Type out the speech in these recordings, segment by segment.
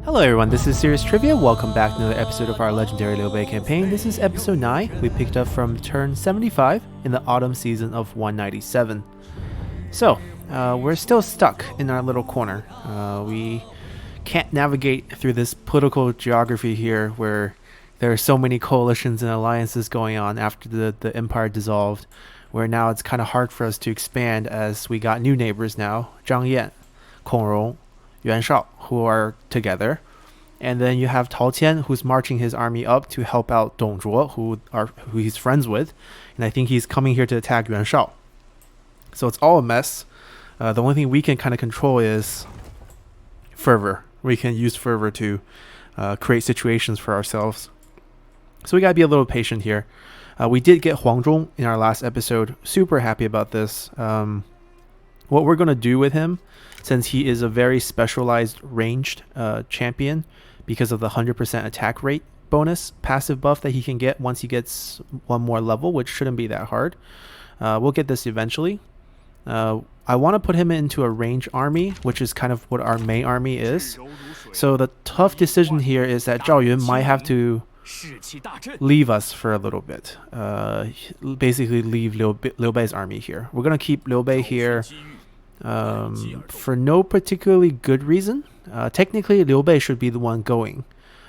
Hello everyone, this is Serious Trivia. Welcome back to another episode of our legendary Liu Bei campaign. This is episode 9. We picked up from turn 75 in the autumn season of 197. So, we're still stuck in our little corner. We can't navigate through this political geography here where there are so many coalitions and alliances going on after the empire dissolved, where now it's kind of hard for us to expand as we got new neighbors now, Zhang Yan, Kong Rong, Yuan Shao, who are together. And then you have Tao Qian, who's marching his army up to help out Dong Zhuo, who he's friends with. And I think he's coming here to attack Yuan Shao. So it's all a mess. The only thing we can kind of control is fervor. We can use fervor to create situations for ourselves. So we gotta be a little patient here. We did get Huang Zhong in our last episode. Super happy about this. What we're gonna do with him, since he is a very specialized ranged champion because of the 100% attack rate bonus passive buff that he can get once he gets one more level, which shouldn't be that hard. We'll get this eventually. I want to put him into a range army, which is kind of what our main army is. So the tough decision here is that Zhao Yun might have to leave us for a little bit. Basically leave Liu Bei's army here. We're going to keep Liu Bei here for no particularly good reason. Technically, Liu Bei should be the one going,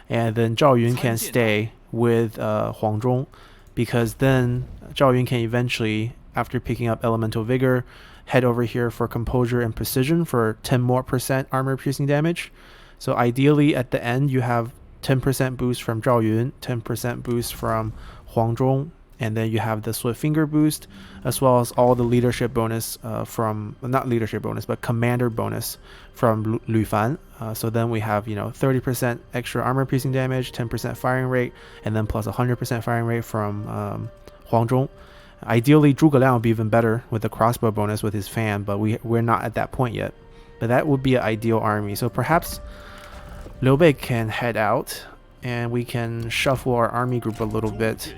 and then Zhao Yun can stay with Huang Zhong, because then Zhao Yun can eventually, after picking up Elemental Vigor, head over here for Composure and Precision for 10% more armor piercing damage. So ideally, at the end, you have 10% boost from Zhao Yun, 10% boost from Huang Zhong, and then you have the Swift Finger boost, as well as all the leadership bonus not leadership bonus, but commander bonus from Lu Fan. So then we have, 30% extra armor piercing damage, 10% firing rate, and then plus 100% firing rate from Huang Zhong. Ideally, Zhuge Liang would be even better with the crossbow bonus with his fan, but we're not at that point yet. But that would be an ideal army. So perhaps Liu Bei can head out, and we can shuffle our army group a little bit.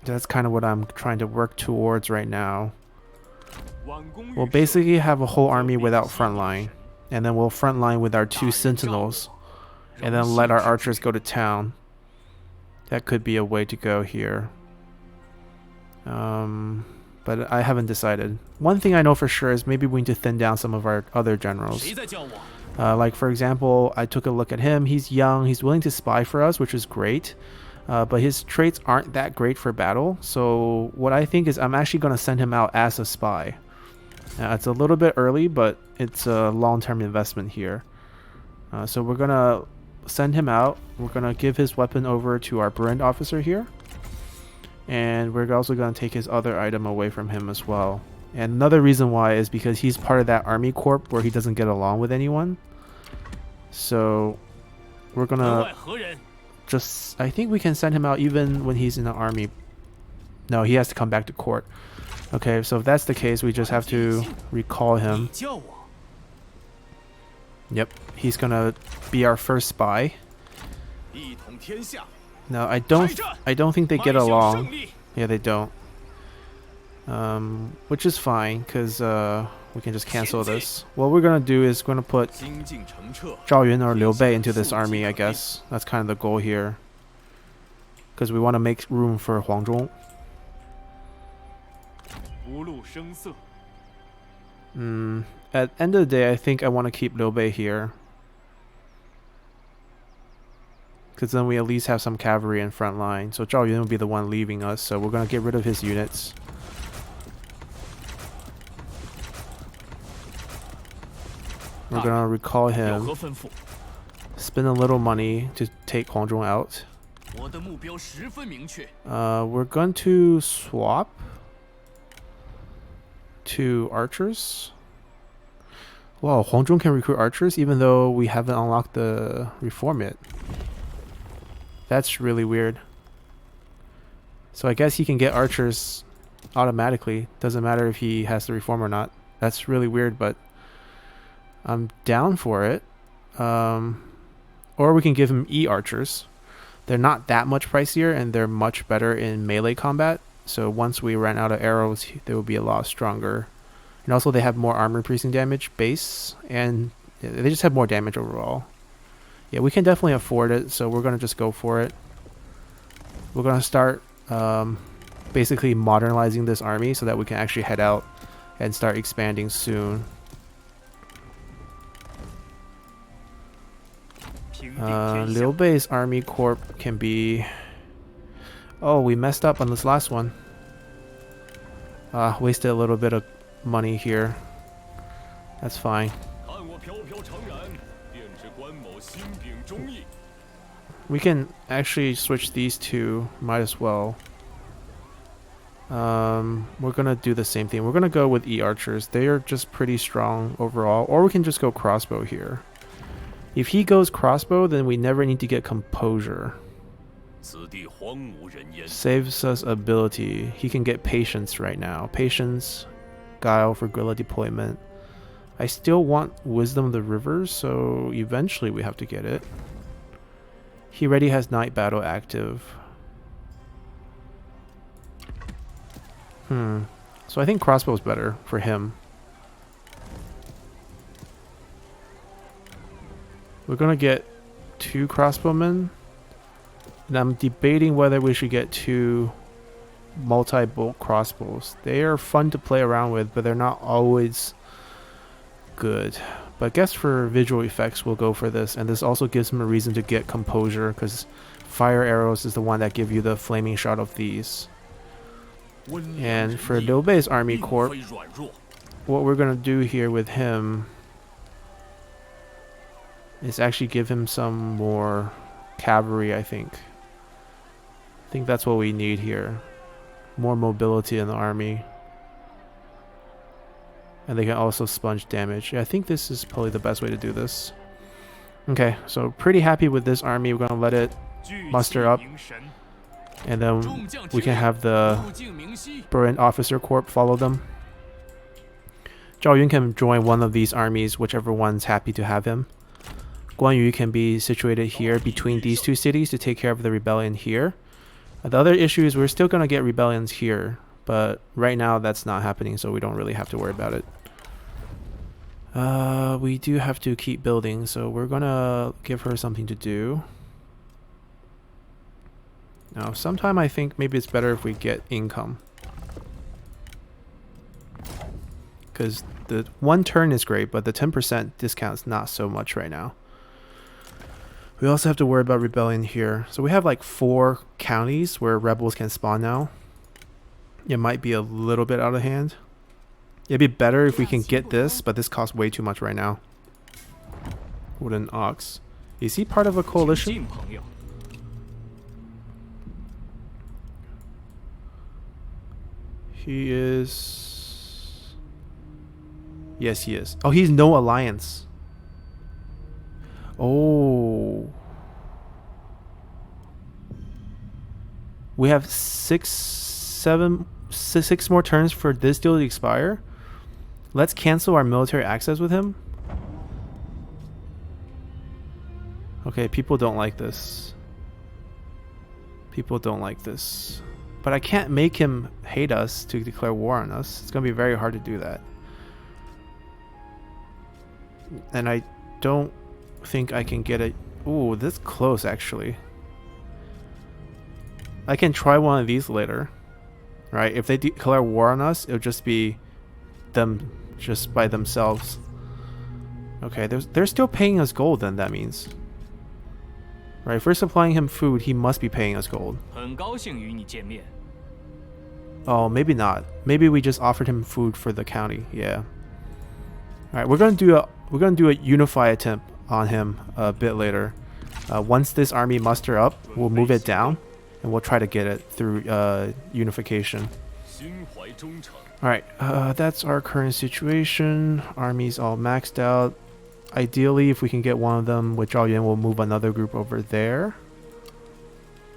That's kind of what I'm trying to work towards right now. We'll basically have a whole army without frontline, and then we'll frontline with our 2 sentinels, and then let our archers go to town. That could be a way to go here. But I haven't decided. One thing I know for sure is maybe we need to thin down some of our other generals. Like for example, I took a look at him. He's young, he's willing to spy for us, which is great. But his traits aren't that great for battle. So what I think is I'm actually going to send him out as a spy. It's a little bit early, but it's a long-term investment here. So we're going to send him out. We're going to give his weapon over to our brand officer here. And we're also going to take his other item away from him as well. And another reason why is because he's part of that army corp where he doesn't get along with anyone. So we're going to I think we can send him out even when he's in the army. No, he has to come back to court. Okay, so if that's the case, we just have to recall him. Yep, he's gonna be our first spy. No, I don't think they get along. Yeah, they don't. Which is fine, because we can just cancel this. What we're gonna do is gonna put Zhao Yun or Liu Bei into this army, I guess. That's kind of the goal here, because we want to make room for Huang Zhong. At the end of the day, I think I want to keep Liu Bei here, because then we at least have some cavalry in front line. So Zhao Yun will be the one leaving us, so we're gonna get rid of his units. We're gonna recall him, spend a little money to take Huang Zhong out. We're going to swap to archers. Wow, Huang Zhong can recruit archers even though we haven't unlocked the reform yet. That's really weird. So I guess he can get archers automatically. Doesn't matter if he has the reform or not. That's really weird, but I'm down for it. Or we can give him E-archers. They're not that much pricier, and they're much better in melee combat. So once we run out of arrows, they will be a lot stronger. And also they have more armor piercing damage base, and Yeah, they just have more damage overall. Yeah, we can definitely afford it, so we're gonna just go for it. We're gonna start basically modernizing this army so that we can actually head out and start expanding soon. Liu Bei's army corp can be... Oh, we messed up on this last one. Wasted a little bit of money here. That's fine. We can actually switch these two. Might as well. We're gonna do the same thing. We're gonna go with E-archers. They are just pretty strong overall. Or we can just go crossbow here. If he goes crossbow, then we never need to get composure. Saves us ability. He can get patience right now. Patience, guile for guerrilla deployment. I still want wisdom of the rivers, so eventually we have to get it. He already has night battle active. So I think crossbow is better for him. We're gonna get 2 crossbowmen. And I'm debating whether we should get 2 multi-bolt crossbows. They are fun to play around with, but they're not always good. But I guess for visual effects, we'll go for this. And this also gives him a reason to get composure, because fire arrows is the one that give you the flaming shot of these. And for Liu Bei's army corp, what we're going to do here with him is actually give him some more cavalry, I think. I think that's what we need here. More mobility in the army. And they can also sponge damage. Yeah, I think this is probably the best way to do this. Okay, so pretty happy with this army. We're going to let it muster up. And then we can have the Brilliant Officer Corps follow them. Zhao Yun can join one of these armies, whichever one's happy to have him. Guan Yu can be situated here between these 2 cities to take care of the rebellion here. The other issue is we're still going to get rebellions here, but right now that's not happening, so we don't really have to worry about it. We do have to keep building, so we're going to give her something to do. Now, sometime I think maybe it's better if we get income. Because the 1 turn is great, but the 10% discount is not so much right now. We also have to worry about rebellion here. So we have like 4 counties where rebels can spawn now. It might be a little bit out of hand. It'd be better if we can get this, but this costs way too much right now. Wooden Ox. Is he part of a coalition? He is... Yes, he is. Oh, he's no alliance. Oh. We have 6 more turns for this deal to expire. Let's cancel our military access with him. Okay, people don't like this. People don't like this. But I can't make him hate us to declare war on us. It's going to be very hard to do that. And I don't think I can get it. Ooh, this close actually. I can try one of these later. Right? If they declare war on us, it'll just be them just by themselves. Okay, they're still paying us gold then, that means. Right, if we're supplying him food, he must be paying us gold. Oh, maybe not. Maybe we just offered him food for the county. Yeah. Alright, we're gonna do a Unify attempt on him a bit later. Once this army muster up, we'll move it down and we'll try to get it through unification. Alright, that's our current situation. Army's all maxed out. Ideally, if we can get one of them with Zhao Yun, we'll move another group over there.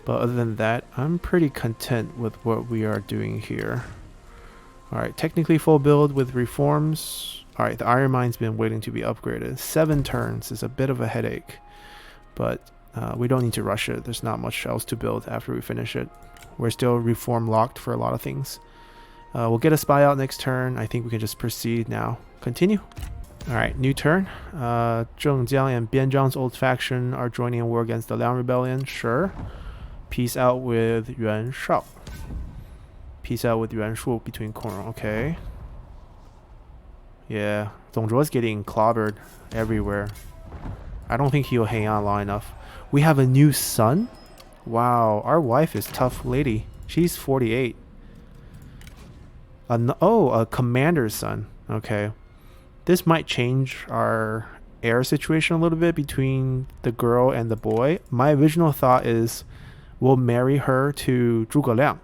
But other than that, I'm pretty content with what we are doing here. Alright, technically full build with reforms. Alright, the Iron Mine's been waiting to be upgraded. 7 turns is a bit of a headache. But we don't need to rush it. There's not much else to build after we finish it. We're still reform locked for a lot of things. We'll get a spy out next turn. I think we can just proceed now. Continue. Alright, new turn. Zhengjiang and Bianzhang's old faction are joining a war against the Liang Rebellion. Sure. Peace out with Yuan Shao. Peace out with Yuan Shu between Kongrong. Okay. Yeah, Dongzhuo's getting clobbered everywhere. I don't think he'll hang on long enough. We have a new son? Wow, our wife is tough lady. She's 48. A commander's son. Okay. This might change our heir situation a little bit between the girl and the boy. My original thought is we'll marry her to Zhuge Liang,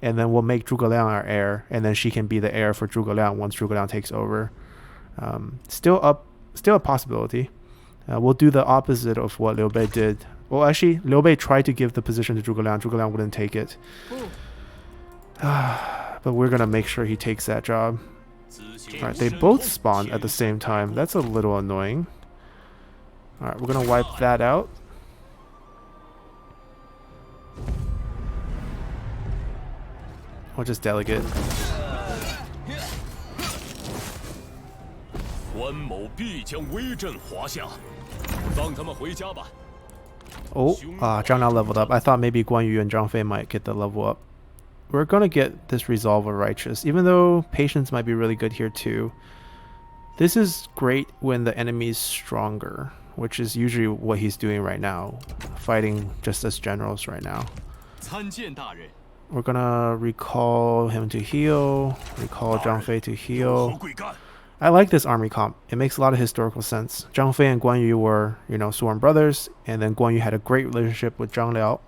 and then we'll make Zhuge Liang our heir, and then she can be the heir for Zhuge Liang once Zhuge Liang takes over. Still a possibility. We'll do the opposite of what Liu Bei did. Well, actually, Liu Bei tried to give the position to Zhuge Liang. Zhuge Liang wouldn't take it. But we're gonna make sure he takes that job. Alright, they both spawn at the same time. That's a little annoying. Alright, we're gonna wipe that out. We'll just delegate. Oh, Zhang now leveled up. I thought maybe Guan Yu and Zhang Fei might get the level up. We're gonna get this Resolve of Righteous, even though Patience might be really good here too. This is great when the enemy is stronger, which is usually what he's doing right now, fighting just as generals right now. We're gonna recall him to heal, recall Zhang Fei to heal. I like this army comp. It makes a lot of historical sense. Zhang Fei and Guan Yu were, sworn brothers, and then Guan Yu had a great relationship with Zhang Liao.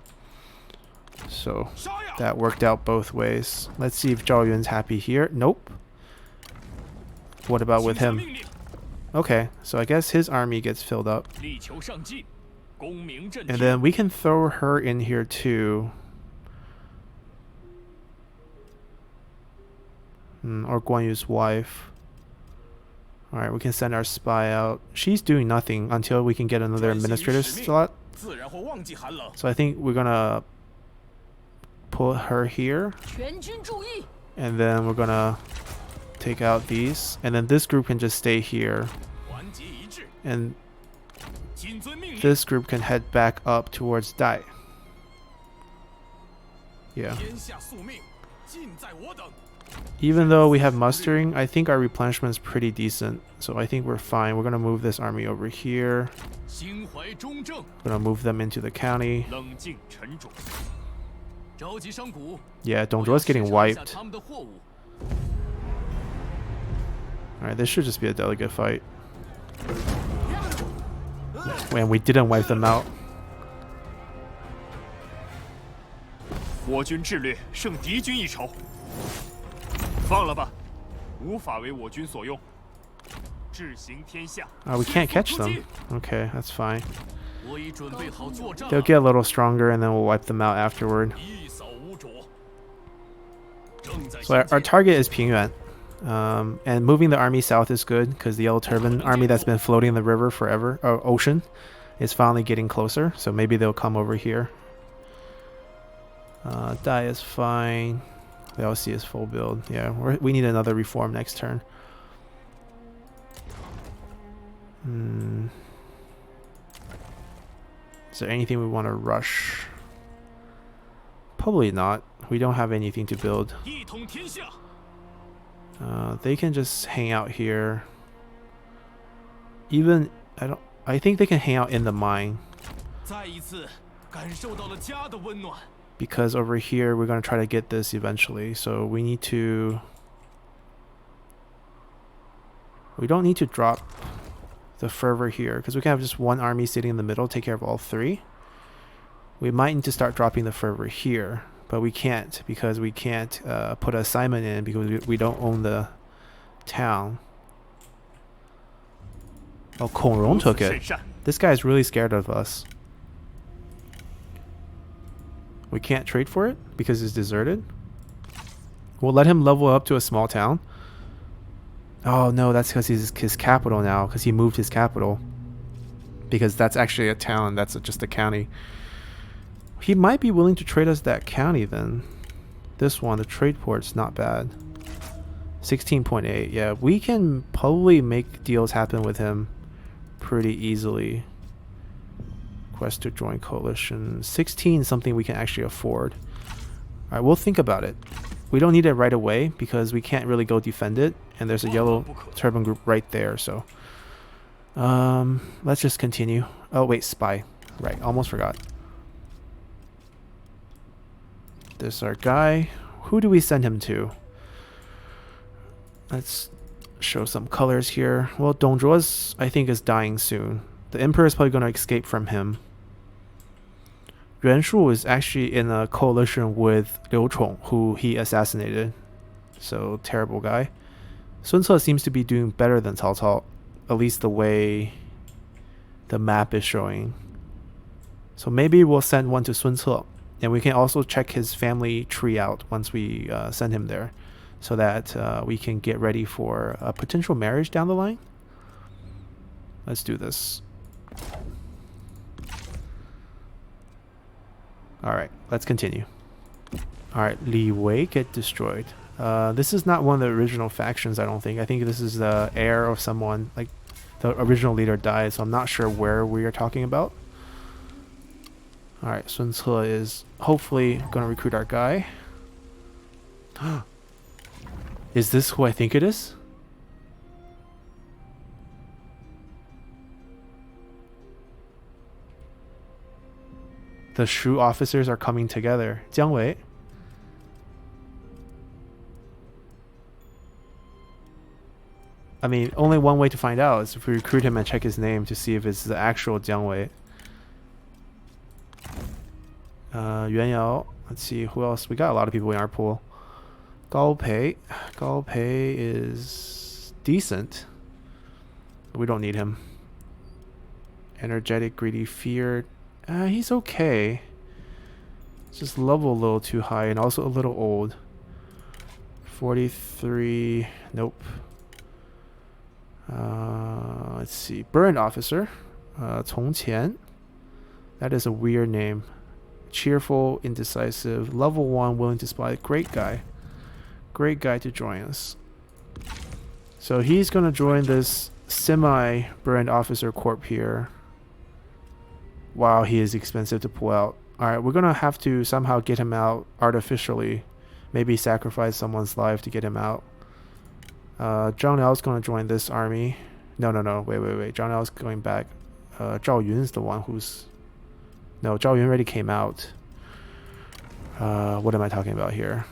So that worked out both ways. Let's see if Zhao Yun's happy here. Nope. What about with him? Okay, so I guess his army gets filled up. And then we can throw her in here too. Or Guan Yu's wife. Alright, we can send our spy out. She's doing nothing until we can get another administrative slot. So I think we're gonna put her here. And then we're gonna take out these. And then this group can just stay here. And this group can head back up towards Dai. Yeah. Even though we have mustering, I think our replenishment is pretty decent. So I think we're fine. We're going to move this army over here. We're going to move them into the county. Yeah, Dongzhuo's getting wiped. Alright, this should just be a delegate fight. And we didn't wipe them out. We can't catch them. Okay, that's fine. They'll get a little stronger and then we'll wipe them out afterward. So our target is Pingyuan. And moving the army south is good because the Yellow Turban army that's been floating in the river forever, or ocean, is finally getting closer. So maybe they'll come over here. Dai is fine. The LC is full build. Yeah, we need another reform next turn. Is there anything we want to rush? Probably not. We don't have anything to build. They can just hang out here. Even I think they can hang out in the mine. Because over here we're going to try to get this eventually, so we don't need to drop the fervor here because we can have just one army sitting in the middle, take care of all three. We might need to start dropping the fervor here, but we can't because we can't put an assignment in because we don't own the town. Oh, Kongrong took it. This guy's really scared of us. We can't trade for it because it's deserted. We'll let him level up to a small town. Oh no, that's because he's his capital now, because he moved his capital. Because that's actually a town, that's just a county. He might be willing to trade us that county then. This one, the trade port's not bad. 16.8. Yeah, we can probably make deals happen with him pretty easily. Quest to join coalition. 16 is something we can actually afford. Alright, we'll think about it. We don't need it right away because we can't really go defend it. And there's a yellow turban group right there, so... let's just continue. Oh, wait, spy. Right, almost forgot. This is our guy. Who do we send him to? Let's show some colors here. Well, Dongzhuo's, I think, is dying soon. The Emperor is probably going to escape from him. Yuan Shu is actually in a coalition with Liu Chong, who he assassinated. So, terrible guy. Sun Ce seems to be doing better than Cao Cao, at least the way the map is showing. So maybe we'll send one to Sun Ce, and we can also check his family tree out once we send him there, so that we can get ready for a potential marriage down the line. Let's do this. Alright, let's continue. Alright, Liu Bei get destroyed. This is not one of the original factions, I don't think. I think this is the heir of someone. Like, the original leader died, so I'm not sure where we are talking about. Alright, Sun Ce is hopefully going to recruit our guy. Is this who I think it is? The Shu officers are coming together. Jiang Wei. I mean, only one way to find out is if we recruit him and check his name to see if it's the actual Jiang Wei. Yuan Yao. Let's see who else. We got a lot of people in our pool. Gao Pei. Gao Pei is decent. We don't need him. Energetic, greedy, feared. He's okay. Just level a little too high and also a little old. 43. Nope. Let's see. Burn officer. Cong Qian. That is a weird name. Cheerful, indecisive, level 1, willing to spy. Great guy. Great guy to join us. So he's going to join this semi-burned officer corp here. Wow, he is expensive to pull out. Alright, we're going to have to somehow get him out artificially. Maybe sacrifice someone's life to get him out. Zhang Liao's going to join this army. No. Wait. Zhang Liao's going back. Zhao Yun's the one who's... No, Zhao Yun already came out. What am I talking about here?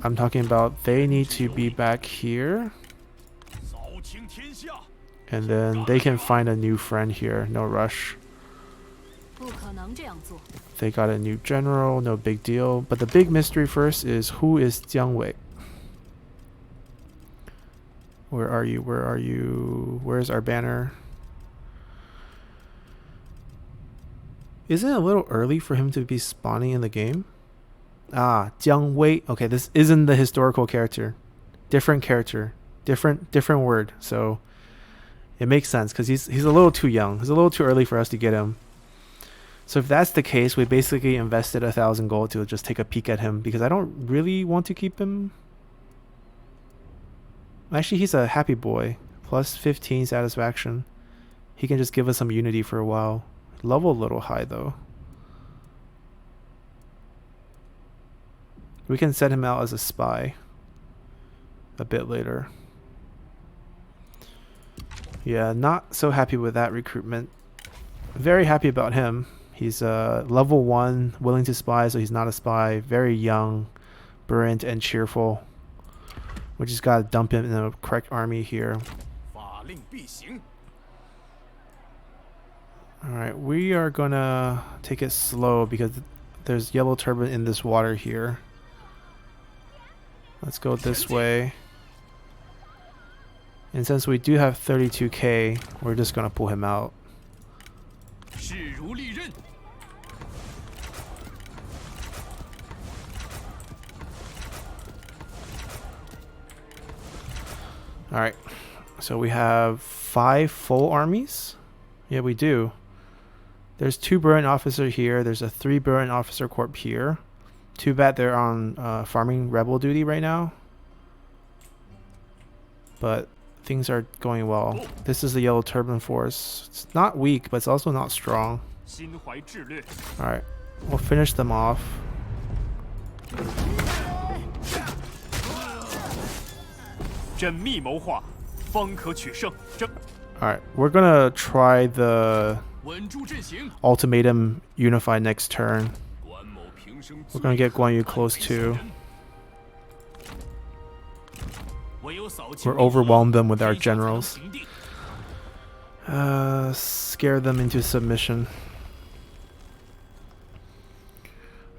I'm talking about they need to be back here. And then they can find a new friend here. No rush. They got a new general. No big deal. But the big mystery first is who is Jiang Wei? Where are you? Where are you? Where's our banner? Isn't it a little early for him to be spawning in the game? Ah, Jiang Wei. Okay, this isn't the historical character. Different character. Different word. So it makes sense because he's a little too young. It's a little too early for us to get him. So if that's the case, we basically invested 1,000 gold to just take a peek at him because I don't really want to keep him. Actually, he's a happy boy. Plus 15 satisfaction. He can just give us some unity for a while. Level a little high though. We can set him out as a spy a bit later. Yeah, not so happy with that recruitment. Very happy about him. He's level 1, willing to spy, so he's not a spy. Very young, buoyant, and cheerful. We just gotta dump him in the correct army here. Alright, we are gonna take it slow because there's yellow turban in this water here. Let's go this way. And since we do have 32k, we're just gonna pull him out. Alright, so we have 5 full armies? Yeah, we do. There's 2 Burren officer here. There's a 3 Burren officer corp here. Too bad they're on farming rebel duty right now. but things are going well. This is the Yellow Turban Force. It's not weak, but it's also not strong. Alright, we'll finish them off. Alright, we're gonna try the Ultimatum Unify next turn. We're gonna get Guan Yu close too. We're overwhelmed them with our generals. Scare them into submission.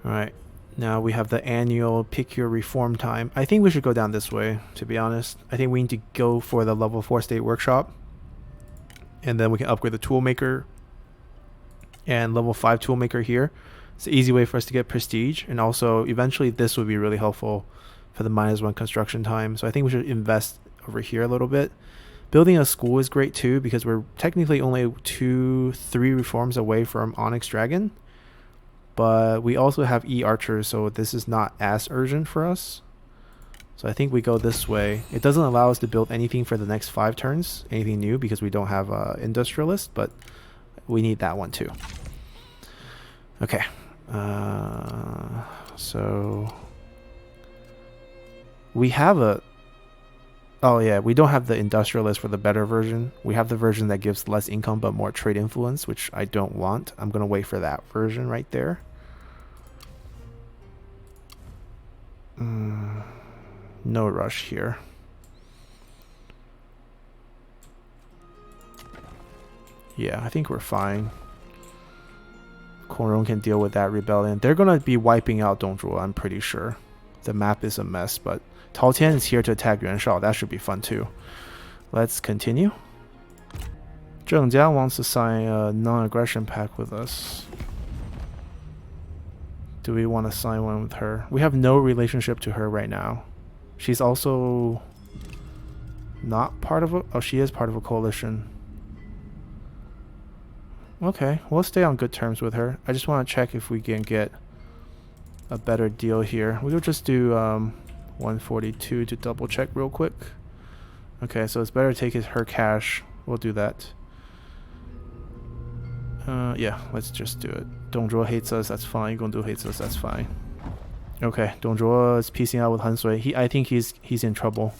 Alright, now we have the annual pick your reform time. I think we should go down this way, to be honest. I think we need to go for the level 4 state workshop. And then we can upgrade the toolmaker and level 5 toolmaker here. It's an easy way for us to get prestige, and also eventually this would be really helpful for the -1 construction time. So I think we should invest over here a little bit. Building a school is great too, because we're technically only 2-3 reforms away from Onyx Dragon, but we also have E-Archers, so this is not as urgent for us. So I think we go this way. It doesn't allow us to build anything for the next 5 turns, anything new, because we don't have Industrialist, but we need that one too. Okay, so we have a... Oh yeah, we don't have the Industrialist for the better version. We have the version that gives less income but more trade influence, which I don't want. I'm going to wait for that version right there. No rush here. Yeah, I think we're fine. Korong can deal with that rebellion. They're going to be wiping out Dongzhuo, I'm pretty sure. The map is a mess, but Tao Tian is here to attack Yuan Shao. That should be fun too. Let's continue. Zheng Jia wants to sign a non-aggression pact with us. Do we want to sign one with her? We have no relationship to her right now. She's also not part of a... Oh, she is part of a coalition. Okay, we'll stay on good terms with her. I just want to check if we can get a better deal here. We'll just do 142 to double check real quick. Okay, so it's better to take her cash. We'll do that. Yeah, let's just do it. Dongzhuo hates us, that's fine. Gongdu hates us, that's fine. Okay, Dongzhuo is piecing out with Han Sui. I think he's in trouble.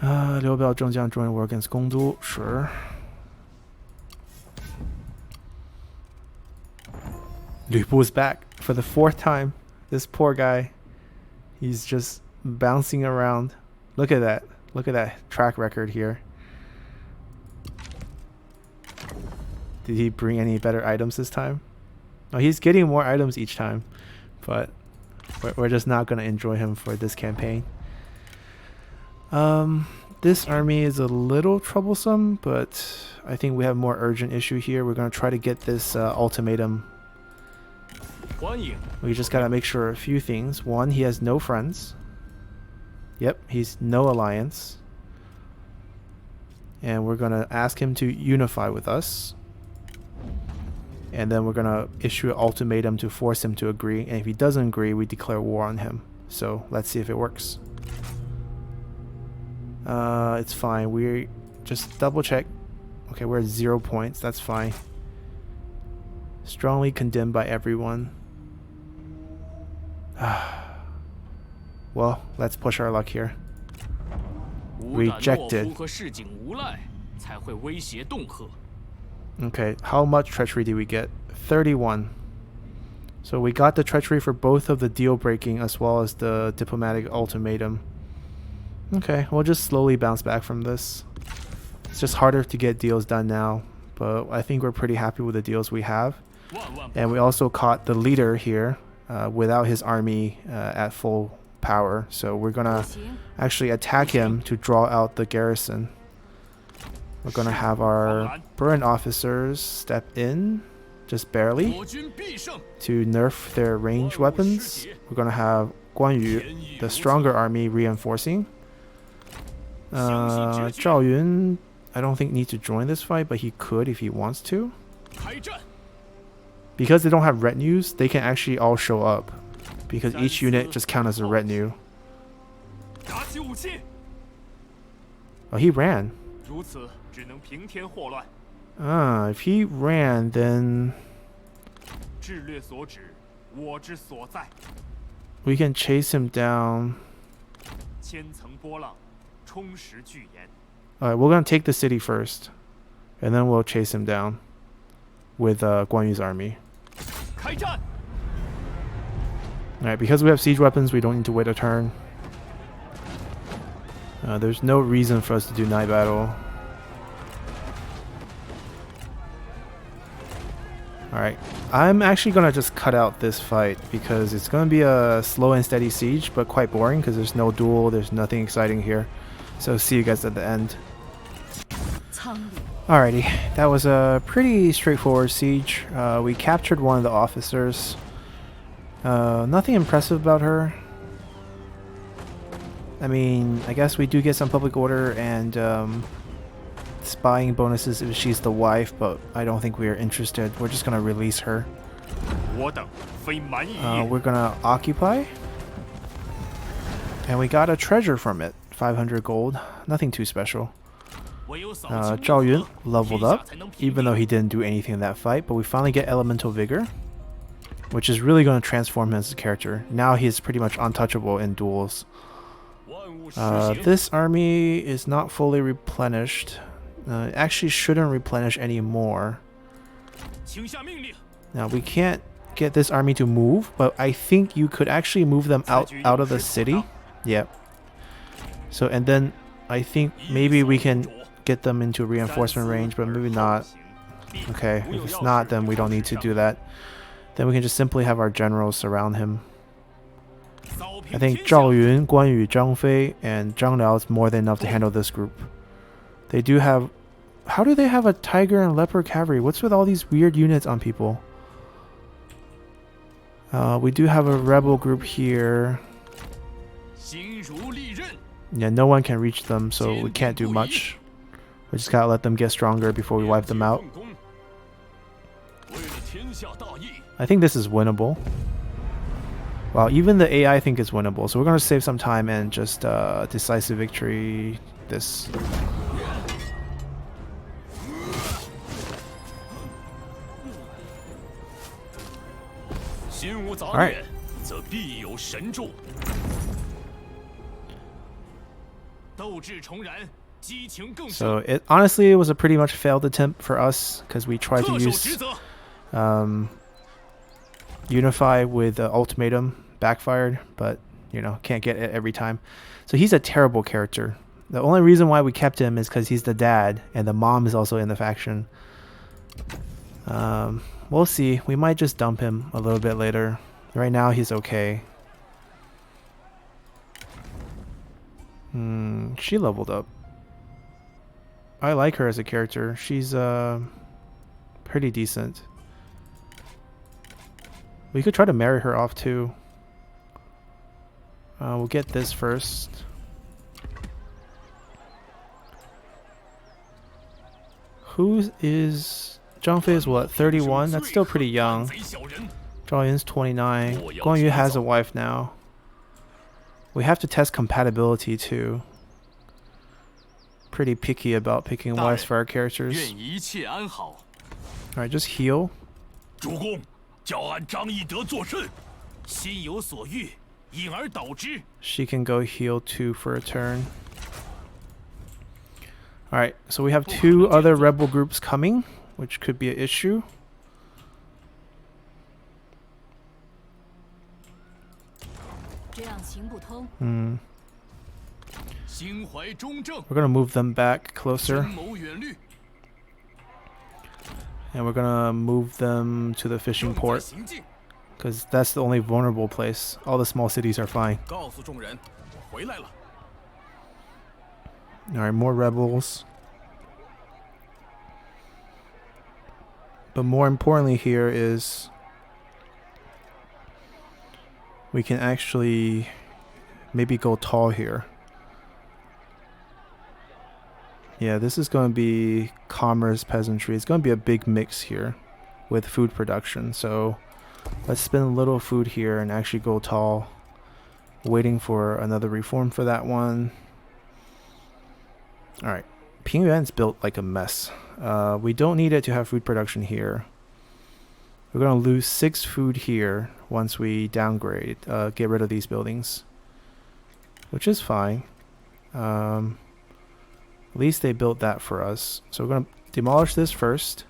Liu Bei Zhengjiang join war against Gongdu. Sure. Liu Bu is back for the 4th time. This poor guy. He's just bouncing around. Look at that. Look at that track record here. Did he bring any better items this time? Oh, he's getting more items each time, but we're just not going to enjoy him for this campaign. This army is a little troublesome, but I think we have more urgent issue here. We're going to try to get this ultimatum. We just got to make sure a few things. One, he has no friends. Yep, he's no alliance. And we're going to ask him to unify with us. And then we're going to issue an ultimatum to force him to agree. And if he doesn't agree, we declare war on him. So let's see if it works. It's fine. We just double check. Okay, we're at 0 points. That's fine. Strongly condemned by everyone. Well, let's push our luck here. Rejected. Okay, how much treachery did we get? 31. So we got the treachery for both of the deal breaking as well as the diplomatic ultimatum. Okay, we'll just slowly bounce back from this. It's just harder to get deals done now, but I think we're pretty happy with the deals we have. And we also caught the leader here without his army at full power. So we're gonna actually attack him to draw out the garrison. We're gonna have our burn officers step in, just barely, to nerf their ranged weapons. We're gonna have Guan Yu, the stronger army, reinforcing. Zhao Yun, I don't think needs to join this fight, but he could if he wants to. Because they don't have retinues, they can actually all show up, because each unit just counts as a retinue. Oh, he ran. If he ran, then we can chase him down. Alright, we're gonna take the city first, and then we'll chase him down with Guan Yu's army. Alright, because we have siege weapons, we don't need to wait a turn. There's no reason for us to do night battle. Alright, I'm actually gonna just cut out this fight because it's gonna be a slow and steady siege, but quite boring because there's no duel, there's nothing exciting here. So see you guys at the end. Alrighty, that was a pretty straightforward siege. We captured one of the officers. Nothing impressive about her. I mean, I guess we do get some public order and spying bonuses if she's the wife, but I don't think we are interested. We're just gonna release her. We're gonna occupy. And we got a treasure from it. 500 gold. Nothing too special. Zhao Yun leveled up, even though he didn't do anything in that fight, but we finally get Elemental Vigor, which is really going to transform him as a character. Now he is pretty much untouchable in duels. This army is not fully replenished. It actually shouldn't replenish anymore. Now we can't get this army to move, but I think you could actually move them out of the city. Yep. So, and then I think maybe we can get them into reinforcement range, but maybe not. Okay, if it's not, then we don't need to do that. Then we can just simply have our generals surround him. I think Zhao Yun, Guan Yu, Zhang Fei, and Zhang Liao is more than enough to handle this group. They do have... How do they have a tiger and leopard cavalry? What's with all these weird units on people? We do have a rebel group here. Yeah, no one can reach them, so we can't do much. We just gotta let them get stronger before we wipe them out. I think this is winnable. Wow, even the AI I think is winnable, so we're gonna save some time and just decisive victory this. Alright. So it honestly was a pretty much failed attempt for us because we tried to use Unify with Ultimatum, backfired, but you know, can't get it every time. So he's a terrible character. The only reason why we kept him is because he's the dad and the mom is also in the faction. We'll see. We might just dump him a little bit later. Right now he's okay. She leveled up. I like her as a character. She's pretty decent. We could try to marry her off too. We'll get this first. Who is... Zhang Fei is what, 31? That's still pretty young. Zhao Yun's 29. Guan Yu has a wife now. We have to test compatibility too. Pretty picky about picking wives for our characters. Alright, just heal. She can go heal too for a turn. Alright, so we have two other rebel groups coming, which could be an issue. We're gonna move them back closer. And we're gonna move them to the fishing port, because that's the only vulnerable place. All the small cities are fine. Alright, more rebels. But more importantly here is we can actually maybe go tall here. Yeah, this is going to be commerce, peasantry. It's going to be a big mix here with food production. So let's spend a little food here and actually go tall. Waiting for another reform for that one. Alright. Pingyuan's built like a mess. We don't need it to have food production here. We're going to lose 6 food here once we downgrade, get rid of these buildings. Which is fine. At least they built that for us. So we're going to demolish this first.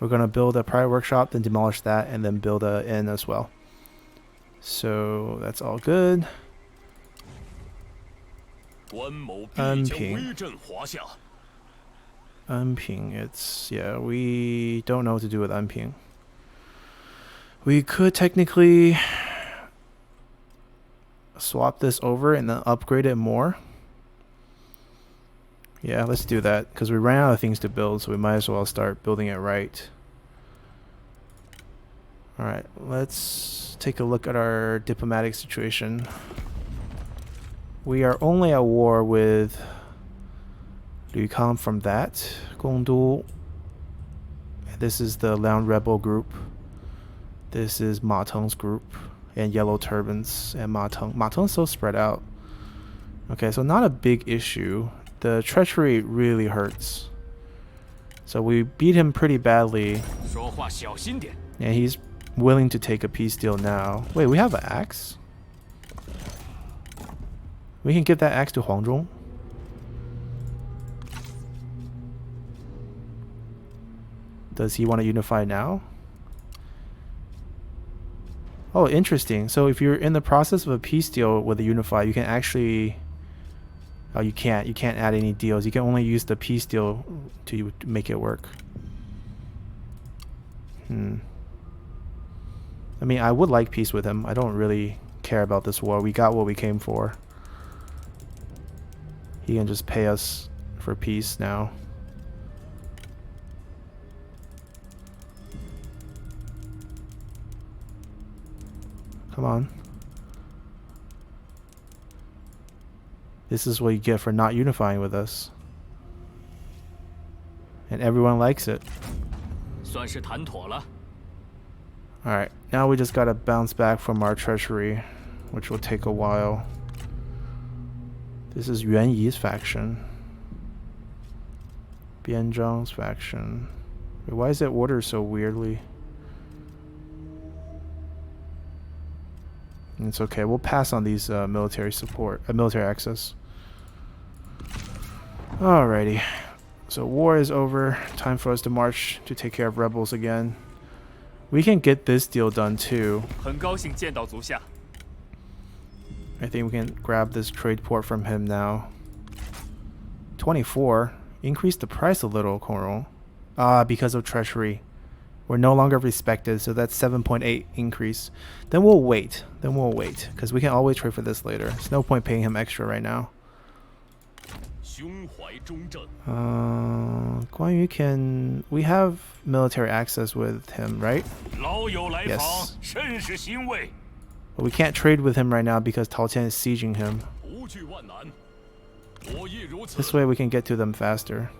We're going to build a private workshop, then demolish that, and then build an inn as well. So that's all good. Unping. Unping, it's, yeah, we don't know what to do with Unping. We could technically swap this over and then upgrade it more. Yeah, let's do that, because we ran out of things to build, so we might as well start building it right. Alright, let's take a look at our diplomatic situation. We are only at war with Liu Kang from that. Gongdu. This is the Land Rebel group. This is Ma Teng's group. And Yellow Turbans and Ma Teng. Ma Teng's so spread out. Okay, so not a big issue. The treachery really hurts. So we beat him pretty badly. And he's willing to take a peace deal now. Wait, we have an axe? We can give that axe to Huang. Does he want to unify now? Oh, interesting. So if you're in the process of a peace deal with a Unify, you can actually... Oh, you can't. You can't add any deals. You can only use the peace deal to make it work. I mean, I would like peace with him. I don't really care about this war. We got what we came for. He can just pay us for peace now. Come on. This is what you get for not unifying with us. And everyone likes it. Alright, now we just gotta bounce back from our treachery, which will take a while. This is Yuan Yi's faction. Bian Zhang's faction. Wait, why is it ordered so weirdly? It's okay, we'll pass on these military access. Alrighty. So war is over. Time for us to march to take care of rebels again. We can get this deal done too. I think we can grab this trade port from him now. 24. Increase the price a little, Koro. Because of treachery. We're no longer respected, so that's 7.8 increase. Then we'll wait. Because we can always trade for this later. There's no point paying him extra right now. Guan Yu can... We have military access with him, right? Yes. But we can't trade with him right now because Tao Tian is sieging him. This way we can get to them faster.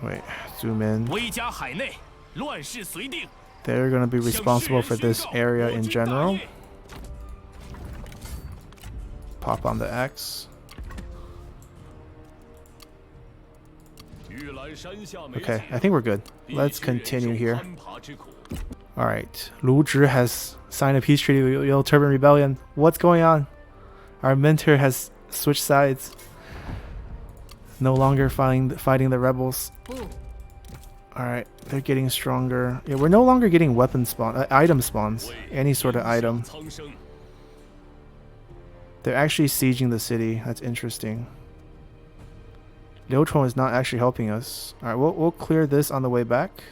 Wait, zoom in. They're going to be responsible for this area in general. Pop on the X. Okay, I think we're good. Let's continue here. Alright, Lu Zhi has signed a peace treaty with the Yellow Turban Rebellion. What's going on? Our mentor has switched sides. No longer fighting the rebels. Alright, they're getting stronger. Yeah, we're no longer getting weapon spawn, item spawns. Any sort of item. They're actually sieging the city. That's interesting. Liu Chong is not actually helping us. Alright, we'll clear this on the way back.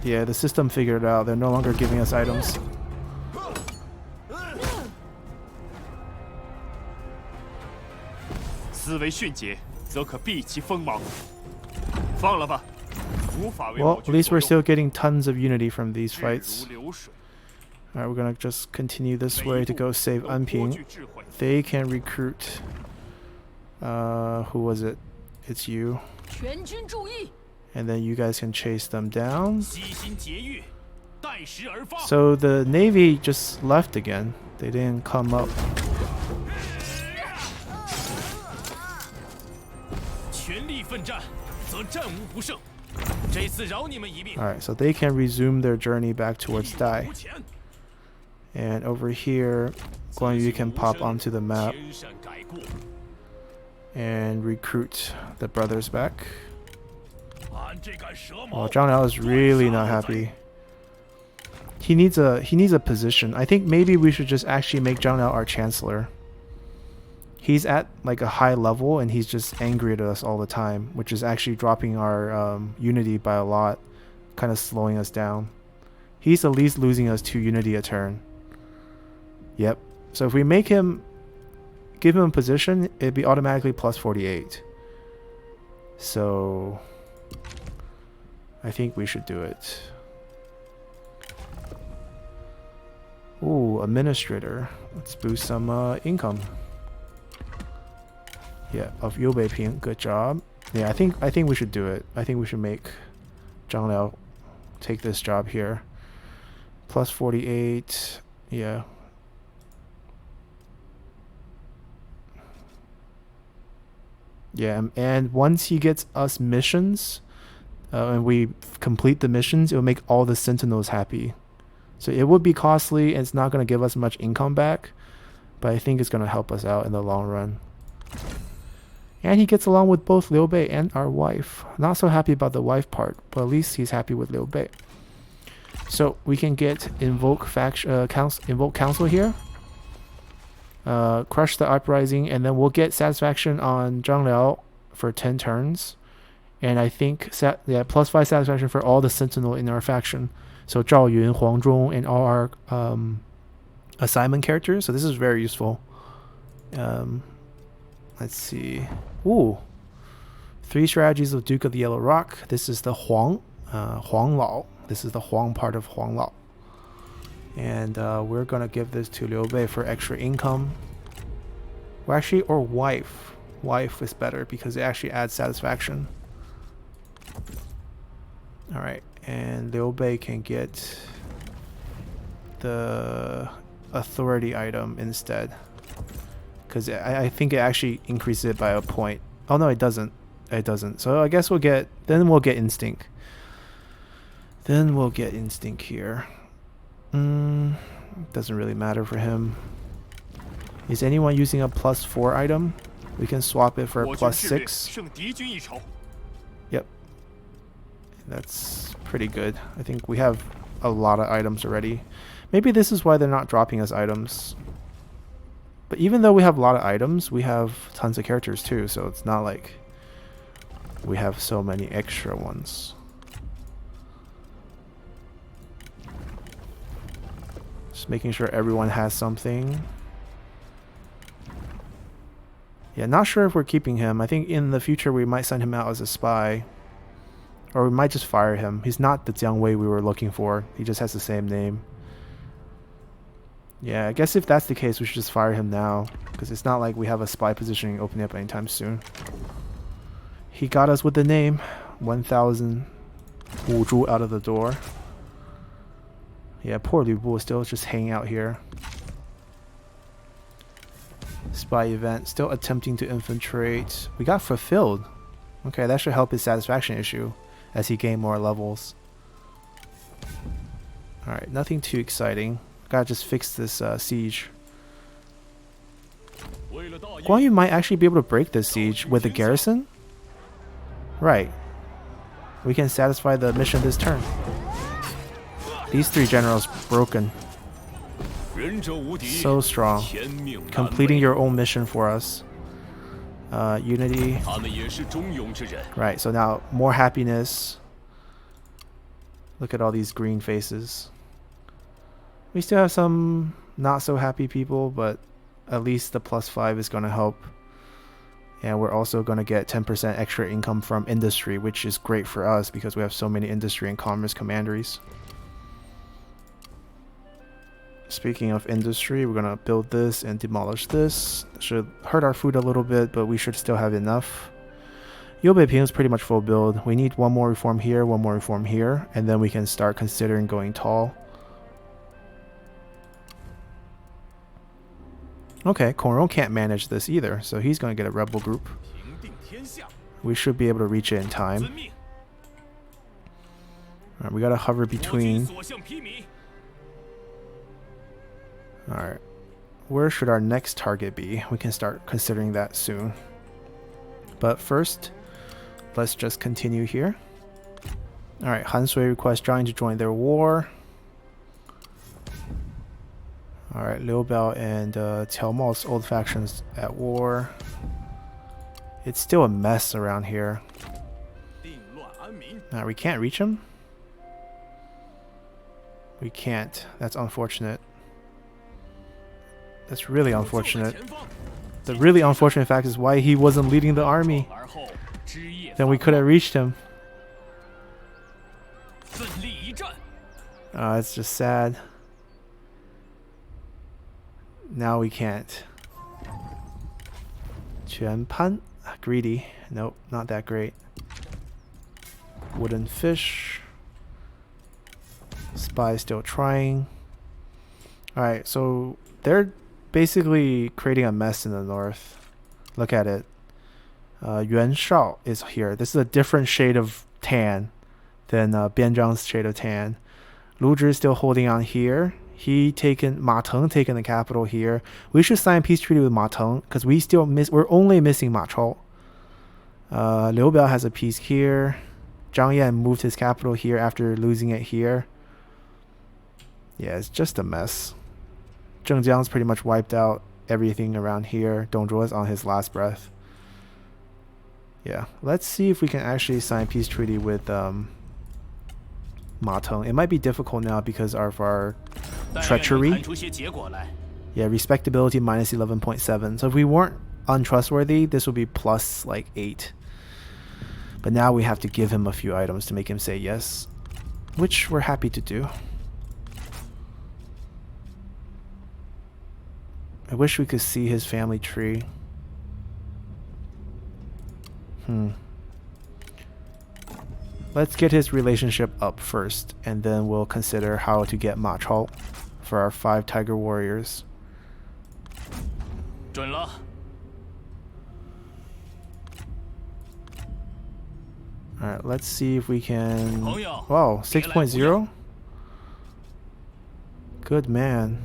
Yeah, the system figured it out. They're no longer giving us items. Well, at least we're still getting tons of unity from these fights. Alright, we're gonna just continue this way to go save Anping. They can recruit... who was it? It's you. And then you guys can chase them down. So the Navy just left again. They didn't come up. Alright, so they can resume their journey back towards Dai. And over here, Guan Yu can pop onto the map and recruit the brothers back. Oh, Zhang Liao is really not happy. He needs a position. I think maybe we should just actually make Zhang Liao our chancellor. He's at like a high level and he's just angry at us all the time, which is actually dropping our unity by a lot, kind of slowing us down. He's at least losing us 2 unity a turn. Yep. So if we make him, give him a position, it'd be automatically plus 48. So I think we should do it. Ooh, administrator. Let's boost some income. Yeah, of Liu Bei Ping. Good job. Yeah, I think we should do it. I think we should make Zhang Liao take this job here. Plus 48. Yeah. Yeah, and once he gets us missions, and we complete the missions, it will make all the sentinels happy. So it would be costly and it's not going to give us much income back, but I think it's going to help us out in the long run. And he gets along with both Liu Bei and our wife. Not so happy about the wife part, but at least he's happy with Liu Bei. So we can get invoke council here. Crush the uprising, and then we'll get satisfaction on Zhang Liao for 10 turns. And I think plus 5 satisfaction for all the sentinel in our faction. So Zhao Yun, Huang Zhong, and all our assignment characters. So this is very useful. Let's see. Ooh. 3 strategies of Duke of the Yellow Rock. This is the Huang Lao. This is the Huang part of Huang Lao. And we're going to give this to Liu Bei for extra income. Well, actually, or wife. Wife is better because it actually adds satisfaction. Alright, and Liu Bei can get the authority item instead. Because I think it actually increases it by a point. Oh no, it doesn't. It doesn't. So I guess we'll get instinct. Then we'll get instinct here. Doesn't really matter for him. Is anyone using a plus 4 item? We can swap it for a plus 6. Yep. That's pretty good. I think we have a lot of items already. Maybe this is why they're not dropping us items. But even though we have a lot of items, we have tons of characters too, so it's not like we have so many extra ones. Just making sure everyone has something. Yeah, not sure if we're keeping him. I think in the future we might send him out as a spy. Or we might just fire him. He's not the Jiang Wei we were looking for. He just has the same name. Yeah, I guess if that's the case, we should just fire him now. Because it's not like we have a spy positioning opening up anytime soon. He got us with the name. 1,000 Wu Zhu out of the door. Yeah, poor Liu Bu is still just hanging out here. Spy event, still attempting to infiltrate. We got fulfilled. Okay, that should help his satisfaction issue as he gained more levels. Alright, nothing too exciting. Gotta just fix this siege. Guan Yu might actually be able to break this siege with the garrison. Right. We can satisfy the mission this turn. These 3 generals broken. So strong. Completing your own mission for us. Unity. Right, so now more happiness. Look at all these green faces. We still have some not so happy people, but at least the plus 5 is going to help. And we're also going to get 10% extra income from industry, which is great for us because we have so many industry and commerce commanderies. Speaking of industry, we're going to build this and demolish this. Should hurt our food a little bit, but we should still have enough. Liu Bei is pretty much full build. We need one more reform here, one more reform here, and then we can start considering going tall. Okay, Kongron can't manage this either, so he's going to get a rebel group. We should be able to reach it in time. Alright, we gotta hover between. Alright. Where should our next target be? We can start considering that soon. But first, let's just continue here. Alright, Han Sui requests Zhang to join their war. Alright, Liu Bei and Qiao Mao's old factions at war. It's still a mess around here. We can't reach him? We can't. That's unfortunate. That's really unfortunate. The really unfortunate fact is why he wasn't leading the army. Then we could have reached him. It's just sad. Now we can't. Quan Pan. Greedy. Nope, not that great. Wooden fish. Spy still trying. Alright, so they're basically creating a mess in the north. Look at it. Yuan Shao is here. This is a different shade of tan than Bian Zhang's shade of tan. Lu Zhi is still holding on here. Ma Teng taking the capital here. We should sign peace treaty with Ma Teng because we're only missing Ma Chao. Liu Bei has a piece here. Zhang Yan moved his capital here after losing it here. Yeah, it's just a mess. Zheng Jiang's pretty much wiped out everything around here. Dong Zhuo is on his last breath. Yeah, let's see if we can actually sign peace treaty with Ma Teng. It might be difficult now because of our treachery. Yeah, respectability minus 11.7. So if we weren't untrustworthy, this would be plus like 8. But now we have to give him a few items to make him say yes, which we're happy to do. I wish we could see his family tree. Let's get his relationship up first, and then we'll consider how to get Ma Chao for our 5 Tiger Warriors. Alright, let's see if we can... Wow, 6.0? Good man.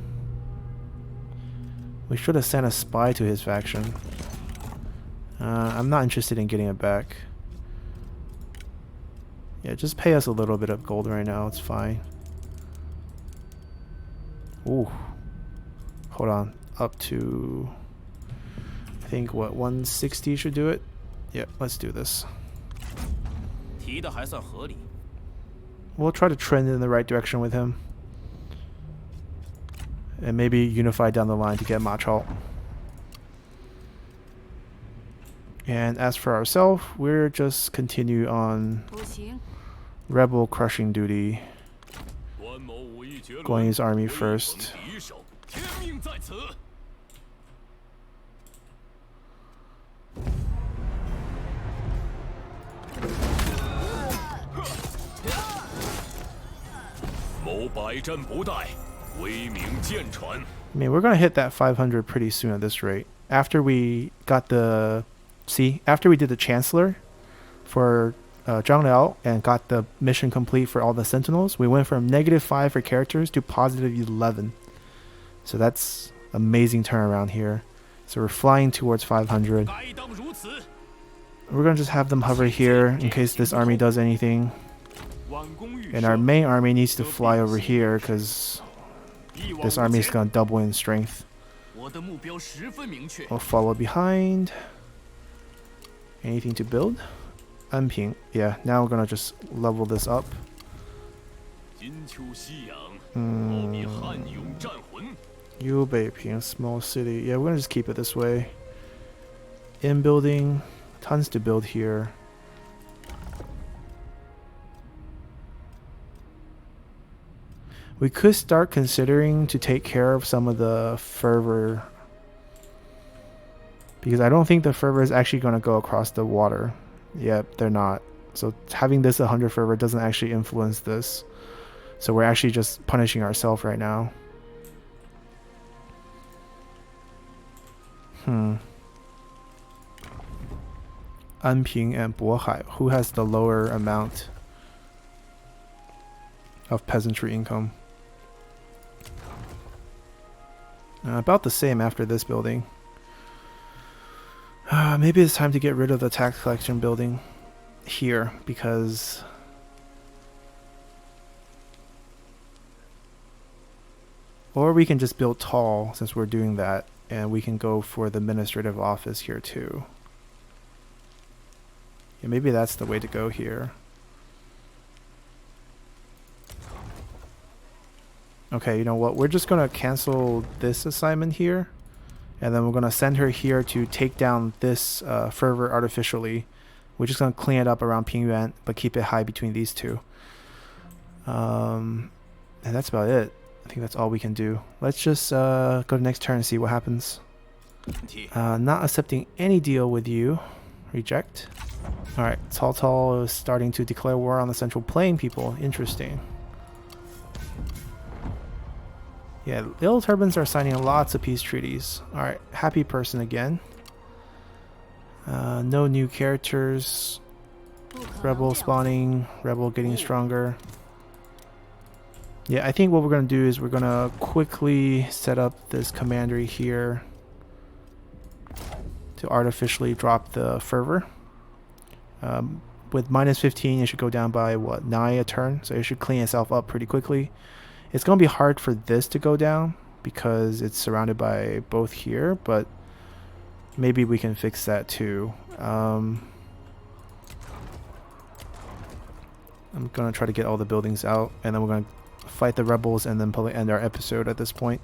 We should have sent a spy to his faction. I'm not interested in getting it back. Yeah, just pay us a little bit of gold right now, it's fine. Ooh. Hold on. Up to... I think, what, 160 should do it? Yep, let's do this. We'll try to trend in the right direction with him. And maybe Unify down the line to get Ma Chao. And as for ourselves, we're just continue on rebel crushing duty. Going his army first. I mean, we're gonna hit that 500 pretty soon at this rate. After we got the... See, after we did the Chancellor for Zhang Liao and got the mission complete for all the Sentinels, we went from -5 for characters to +11. So that's amazing turnaround here. So we're flying towards 500. We're gonna just have them hover here in case this army does anything. And our main army needs to fly over here because this army is gonna double in strength. We'll follow behind. Anything to build? Anping. Yeah, now we're gonna just level this up. Liu Bei Ping, small city. Yeah, we're gonna just keep it this way. In building, tons to build here. We could start considering to take care of some of the fervor, because I don't think the fervor is actually going to go across the water. Yep, they're not. So having this 100 fervor doesn't actually influence this. So we're actually just punishing ourselves right now. Anping and Bohai. Who has the lower amount of peasantry income? About the same after this building. Maybe it's time to get rid of the tax collection building here, because or we can just build tall since we're doing that, and we can go for the administrative office here too. Yeah, maybe that's the way to go here. Okay, you know what? We're just gonna cancel this assignment here, and then we're gonna send her here to take down this fervor artificially. We're just gonna clean it up around Pingyuan, but keep it high between these two. And that's about it. I think that's all we can do. Let's just go to next turn and see what happens. Not accepting any deal with you. Reject. Alright, Cao Cao is starting to declare war on the Central Plain people. Interesting. Yeah, Little Turbans are signing lots of peace treaties. Alright, happy person again. No new characters. Rebel spawning. Rebel getting stronger. Yeah, I think what we're going to do is we're going to quickly set up this commandery here to artificially drop the fervor. With minus 15, it should go down by, what, 9 a turn? So it should clean itself up pretty quickly. It's going to be hard for this to go down because it's surrounded by both here, but maybe we can fix that too. I'm going to try to get all the buildings out, and then we're going to fight the rebels and then probably end our episode at this point.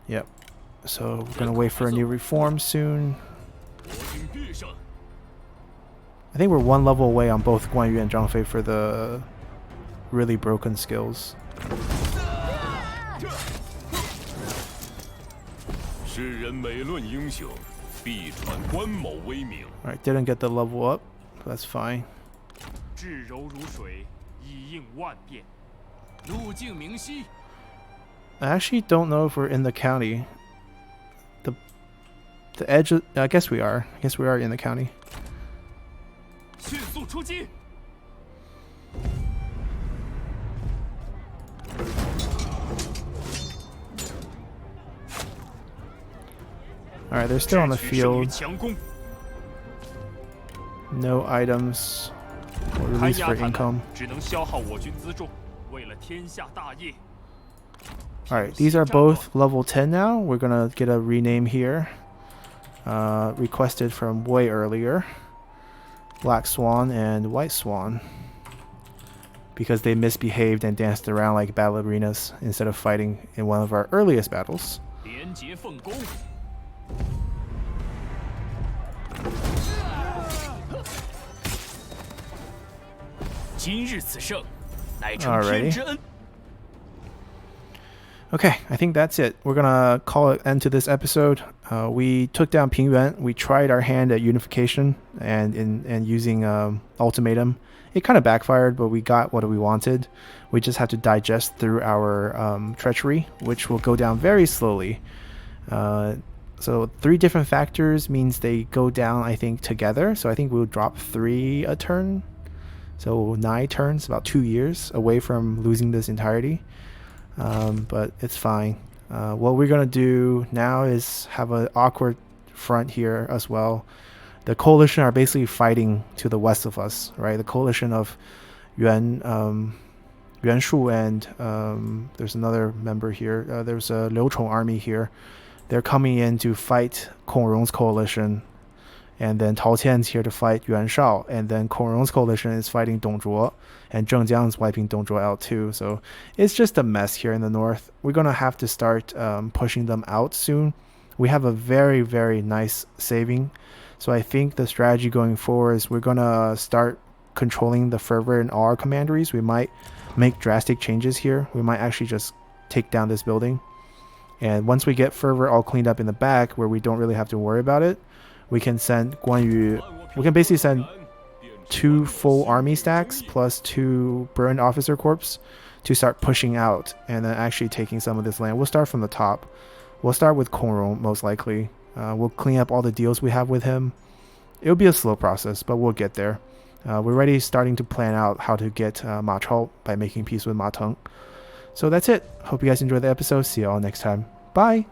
Yep. So we're going to wait for a new reform soon. I think we're one level away on both Guan Yu and Zhang Fei for the really broken skills. Alright, didn't get the level up. That's fine. I actually don't know if we're in the county. The edge of, I guess we are. I guess we are in the county. Alright, they're still on the field. No items or release for income. Alright, these are both level 10 now. We're gonna get a rename here. Requested from way earlier. Black Swan and White Swan. Because they misbehaved and danced around like ballerinas instead of fighting in one of our earliest battles. Alrighty. Okay, I think that's it. We're gonna call it end to this episode. We took down Pingyuan. We tried our hand at unification and using Ultimatum. It kind of backfired, but we got what we wanted. We just had to digest through our treachery, which will go down very slowly. So 3 different factors means they go down, I think, together. So I think we'll drop 3 a turn. So 9 turns, about 2 years away from losing this entirety. But it's fine. What we're going to do now is have an awkward front here as well. The coalition are basically fighting to the west of us, right? The coalition of Yuan Shu and there's another member here. There's a Liu Chong army here. They're coming in to fight Kong Rong's coalition. And then Tao Qian's here to fight Yuan Shao. And then Kong Rong's coalition is fighting Dong Zhuo. And Zheng Jiang's wiping Dong Zhuo out too. So it's just a mess here in the north. We're going to have to start pushing them out soon. We have a very, very nice saving. So I think the strategy going forward is we're going to start controlling the fervor in all our commanderies. We might make drastic changes here. We might actually just take down this building. And once we get fervor all cleaned up in the back where we don't really have to worry about it, we can send Guan Yu We can basically send 2 full army stacks plus 2 burned officer corps to start pushing out and then actually taking some of this land. We'll start from the top. We'll start with Koro most likely. We'll clean up all the deals we have with him. It'll be a slow process, but we'll get there. We're already starting to plan out how to get Ma Chao by making peace with Ma Teng. So that's it. Hope you guys enjoyed the episode. See you all next time. Bye!